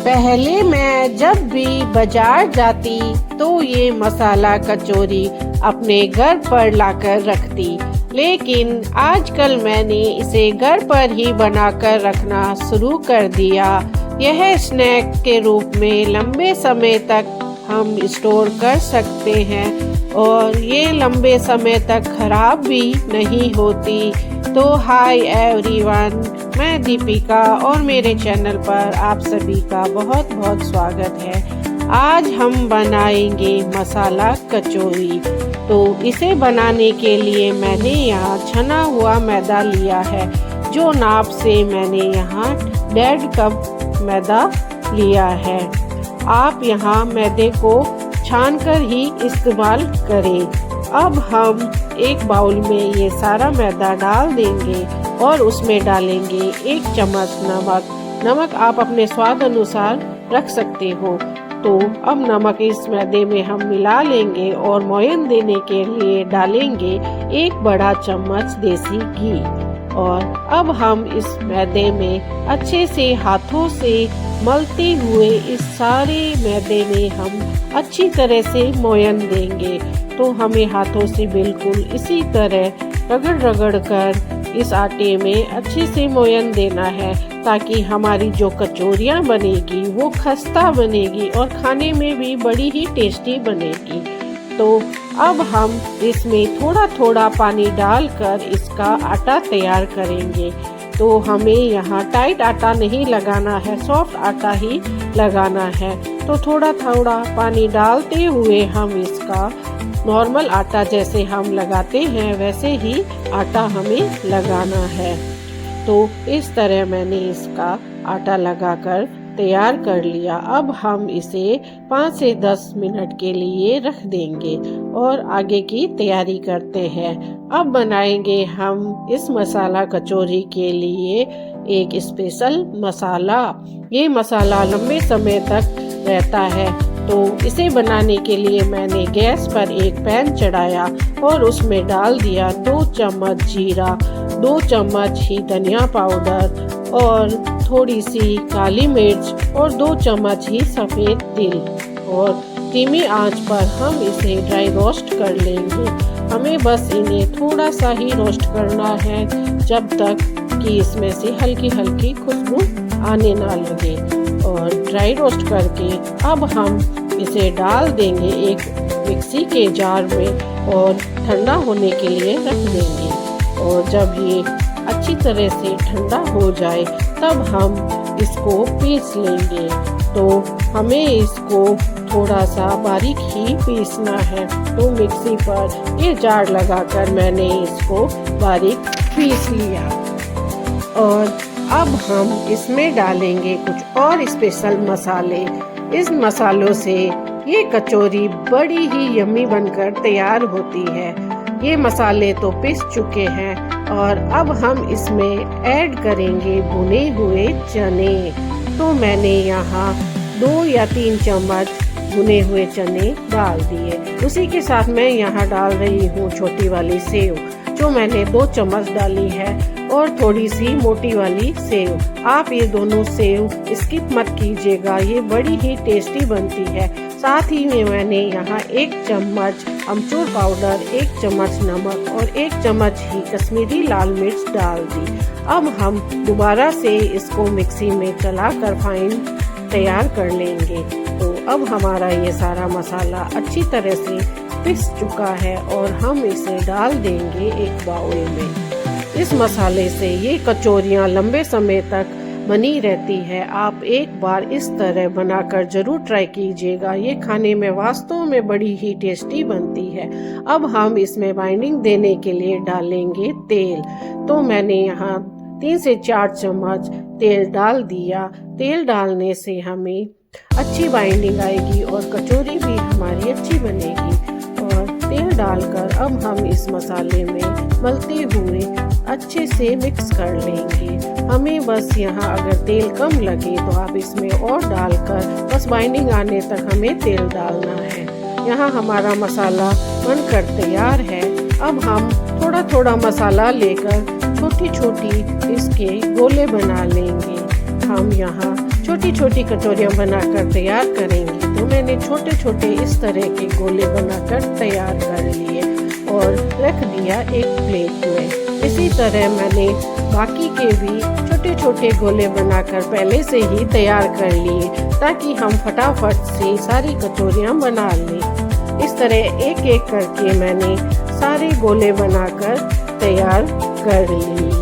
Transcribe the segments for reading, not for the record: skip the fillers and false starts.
पहले मैं जब भी बाजार जाती तो ये मसाला कचौरी अपने घर पर लाकर रखती, लेकिन आजकल मैंने इसे घर पर ही बनाकर रखना शुरू कर दिया। यह स्नैक के रूप में लंबे समय तक हम स्टोर कर सकते हैं और ये लंबे समय तक खराब भी नहीं होती। तो हाय एवरीवन, मैं दीपिका और मेरे चैनल पर आप सभी का बहुत बहुत स्वागत है। आज हम बनाएंगे मसाला कचौरी। तो इसे बनाने के लिए मैंने यहाँ छना हुआ मैदा लिया है, जो नाप से मैंने यहाँ 1.5 कप मैदा लिया है। आप यहाँ मैदे को छानकर ही इस्तेमाल करें। अब हम एक बाउल में ये सारा मैदा डाल देंगे और उसमें डालेंगे 1 चम्मच नमक। नमक आप अपने स्वाद अनुसार रख सकते हो। तो अब नमक इस मैदे में हम मिला लेंगे और मोयन देने के लिए डालेंगे 1 बड़ा चम्मच देसी घी। और अब हम इस मैदे में अच्छे से हाथों से मलते हुए इस सारे मैदे में हम अच्छी तरह से मोयन देंगे। तो हमें हाथों से बिल्कुल इसी तरह रगड़ रगड़ कर इस आटे में अच्छे से मोयन देना है, ताकि हमारी जो कचौरियाँ बनेगी वो खस्ता बनेगी और खाने में भी बड़ी ही टेस्टी बनेगी। तो अब हम इसमें थोड़ा थोड़ा पानी डालकर इसका आटा तैयार करेंगे। तो हमें यहाँ टाइट आटा नहीं लगाना है, सॉफ्ट आटा ही लगाना है। तो थोड़ा थोड़ा पानी डालते हुए हम इसका नॉर्मल आटा जैसे हम लगाते हैं वैसे ही आटा हमें लगाना है। तो इस तरह मैंने इसका आटा लगाकर तैयार कर लिया। अब हम इसे 5 से 10 मिनट के लिए रख देंगे और आगे की तैयारी करते हैं। अब बनाएंगे हम इस मसाला कचौरी के लिए एक स्पेशल मसाला। ये मसाला लंबे समय तक रहता है। तो इसे बनाने के लिए मैंने गैस पर एक पैन चढ़ाया और उसमें डाल दिया 2 चम्मच जीरा, 2 चम्मच ही धनिया पाउडर और थोड़ी सी काली मिर्च और 2 चम्मच ही सफ़ेद तिल। और धीमी आंच पर हम इसे ड्राई रोस्ट कर लेंगे। हमें बस इन्हें थोड़ा सा ही रोस्ट करना है, जब तक कि इसमें से हल्की हल्की खुशबू आने ना लगे। और ड्राई रोस्ट करके अब हम इसे डाल देंगे एक मिक्सी के जार में और ठंडा होने के लिए रख देंगे। और जब ये अच्छी तरह से ठंडा हो जाए तब हम इसको पीस लेंगे। तो हमें इसको थोड़ा सा बारीक ही पीसना है। तो मिक्सी पर ये जार लगाकर मैंने इसको बारीक पीस लिया। और अब हम इसमें डालेंगे कुछ और स्पेशल मसाले। इस मसालों से ये कचौरी बड़ी ही यम्मी बनकर तैयार होती है। ये मसाले तो पिस चुके हैं और अब हम इसमें ऐड करेंगे भुने हुए चने। तो मैंने यहाँ 2 या 3 चम्मच भुने हुए चने डाल दिए। उसी के साथ मैं यहाँ डाल रही हूँ छोटी वाली सेव, जो मैंने 2 चम्मच डाली है, और थोड़ी सी मोटी वाली सेव। आप ये दोनों सेव स्किप मत कीजिएगा, ये बड़ी ही टेस्टी बनती है। साथ ही में मैंने यहाँ 1 चम्मच अमचूर पाउडर, 1 चम्मच नमक और 1 चम्मच ही कश्मीरी लाल मिर्च डाल दी। अब हम दोबारा से इसको मिक्सी में चलाकर फाइन तैयार कर लेंगे। तो अब हमारा ये सारा मसाला अच्छी तरह से पिस चुका है और हम इसे डाल देंगे एक बाउल में। इस मसाले से ये कचौरियाँ लंबे समय तक बनी रहती है। आप एक बार इस तरह बनाकर जरूर ट्राई कीजिएगा, ये खाने में वास्तव में बड़ी ही टेस्टी बनती है। अब हम इसमें बाइंडिंग देने के लिए डालेंगे तेल। तो मैंने यहाँ 3 से 4 चम्मच तेल डाल दिया। तेल डालने से हमें अच्छी बाइंडिंग आएगी और कचौरी भी हमारी अच्छी बनेगी। और तेल डालकर अब हम इस मसाले में मलते हुए अच्छे से मिक्स कर लेंगे। हमें बस यहाँ अगर तेल कम लगे तो आप इसमें और डालकर बस बाइंडिंग आने तक हमें तेल डालना है। यहाँ हमारा मसाला बनकर तैयार है। अब हम थोड़ा थोड़ा मसाला लेकर छोटी छोटी इसके गोले बना लेंगे। हम यहाँ छोटी छोटी कचौरियाँ बनाकर तैयार करेंगे। तो मैंने छोटे छोटे इस तरह के गोले बनाकर तैयार कर लिए और रख दिया एक प्लेट में। इसी तरह मैंने बाकी के भी छोटे छोटे गोले बनाकर पहले से ही तैयार कर लिए, ताकि हम फटाफट से सारी कचौरियाँ बना लें। इस तरह एक एक करके मैंने सारे गोले बनाकर तैयार कर लिए।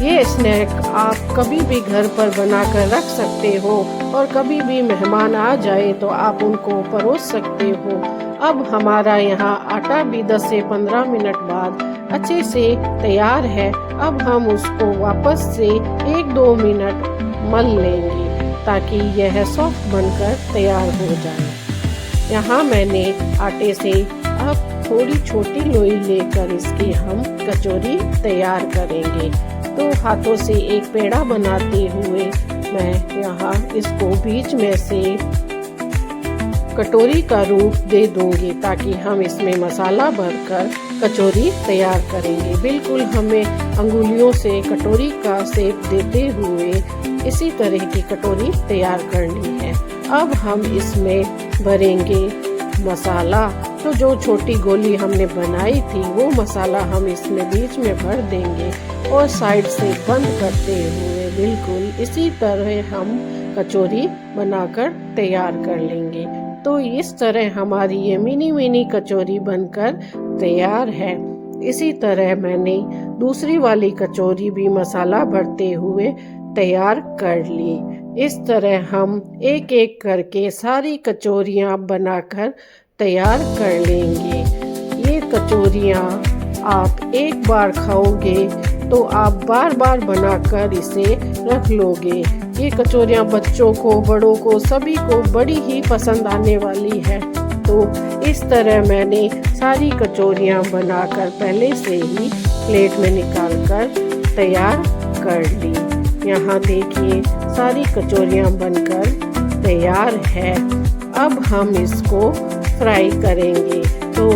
ये स्नैक आप कभी भी घर पर बनाकर रख सकते हो और कभी भी मेहमान आ जाए तो आप उनको परोस सकते हो। अब हमारा यहाँ आटा भी 10 से 15 मिनट बाद अच्छे से तैयार है। अब हम उसको वापस से 1-2 मिनट मल लेंगे ताकि यह सॉफ्ट बनकर तैयार हो जाए। यहाँ मैंने आटे से अब थोड़ी छोटी लोई लेकर इसकी हम कचौरी तैयार करेंगे। तो हाथों से एक पेड़ा बनाते हुए मैं यहाँ इसको बीच में से कटोरी का रूप दे दूंगी, ताकि हम इसमें मसाला भरकर कचौरी तैयार करेंगे। बिल्कुल हमें अंगुलियों से कटोरी का शेप देते हुए इसी तरह की कटोरी तैयार करनी है। अब हम इसमें भरेंगे मसाला। तो जो छोटी गोली हमने बनाई थी वो मसाला हम इसमें बीच में भर देंगे और साइड से बंद करते हुए बिल्कुल इसी तरह हम कचौरी बनाकर तैयार कर लेंगे। तो इस तरह हमारी ये मिनी कचौरी बनकर तैयार है। इसी तरह मैंने दूसरी वाली कचौरी भी मसाला भरते हुए तैयार कर ली। इस तरह हम एक एक करके सारी कचौरियाँ बनाकर तैयार कर लेंगे। ये कचौरियाँ आप एक बार खाओगे तो आप बार बार बनाकर इसे रख लोगे। ये कचौरियाँ बच्चों को, बड़ों को, सभी को बड़ी ही पसंद आने वाली है। तो इस तरह मैंने सारी कचौरियाँ बनाकर पहले से ही प्लेट में निकालकर तैयार कर ली। यहाँ देखिए सारी कचौरियाँ बनकर तैयार है। अब हम इसको फ्राई करेंगे। तो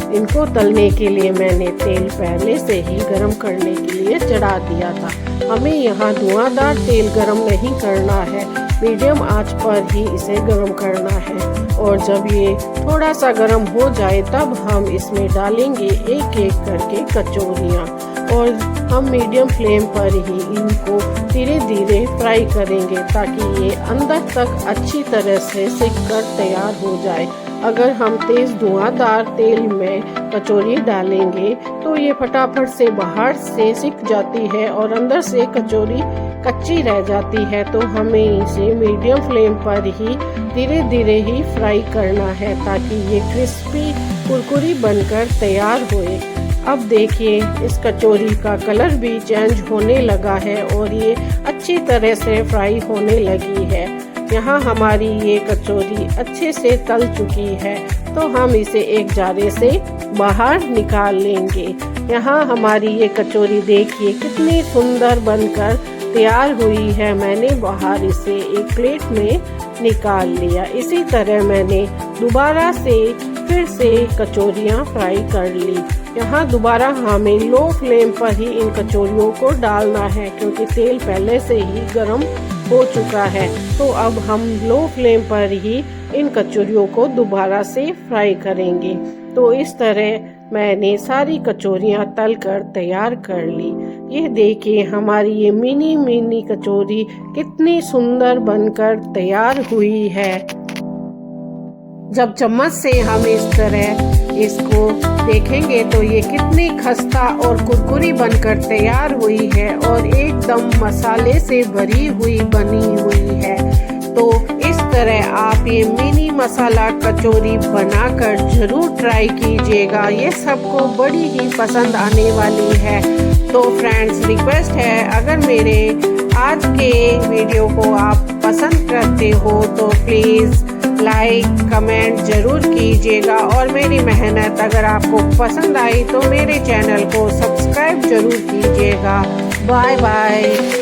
इनको तलने के लिए मैंने तेल पहले से ही गरम करने के लिए चढ़ा दिया था। हमें यहाँ धुआंधार तेल गरम नहीं करना है, मीडियम आंच पर ही इसे गरम करना है। और जब ये थोड़ा सा गरम हो जाए तब हम इसमें डालेंगे एक एक करके कचौरियाँ और हम मीडियम फ्लेम पर ही इनको धीरे धीरे फ्राई करेंगे, ताकि ये अंदर तक अच्छी तरह से सिककर तैयार हो जाए। अगर हम तेज़ धुआंधार तेल में कचौरी डालेंगे तो ये फटाफट से बाहर से सिक जाती है और अंदर से कचौरी कच्ची रह जाती है। तो हमें इसे मीडियम फ्लेम पर ही धीरे धीरे ही फ्राई करना है, ताकि ये क्रिस्पी कुरकुरी बनकर तैयार होए। अब देखिए इस कचौरी का कलर भी चेंज होने लगा है और ये अच्छी तरह से फ्राई होने लगी है। यहाँ हमारी ये कचौरी अच्छे से तल चुकी है, तो हम इसे एक जारे से बाहर निकाल लेंगे। यहाँ हमारी ये कचौरी देखिए कितनी सुंदर बनकर तैयार हुई है। मैंने बाहर इसे एक प्लेट में निकाल लिया। इसी तरह मैंने दोबारा से फिर से कचौरियाँ फ्राई कर ली। यहाँ दोबारा हमें लो फ्लेम पर ही इन कचौरियों को डालना है, क्योंकि तेल पहले से ही गर्म हो चुका है। तो अब हम लो फ्लेम पर ही इन कचौरियों को दोबारा से फ्राई करेंगे। तो इस तरह मैंने सारी कचौरियाँ तल कर तैयार कर ली। ये देखिए हमारी ये मिनी कचौरी कितनी सुंदर बनकर तैयार हुई है। जब चम्मच से हम इस तरह इसको देखेंगे तो ये कितनी खस्ता और कुरकुरी बनकर तैयार हुई है और एकदम मसाले से भरी हुई बनी हुई है। तो इस तरह आप ये मिनी मसाला कचौरी बनाकर जरूर ट्राई कीजिएगा, ये सबको बड़ी ही पसंद आने वाली है। तो फ्रेंड्स रिक्वेस्ट है, अगर मेरे आज के वीडियो को आप पसंद करते हो तो प्लीज़ लाइक कमेंट ज़रूर कीजिएगा और मेरी मेहनत अगर आपको पसंद आई तो मेरे चैनल को सब्सक्राइब ज़रूर कीजिएगा। Bye bye.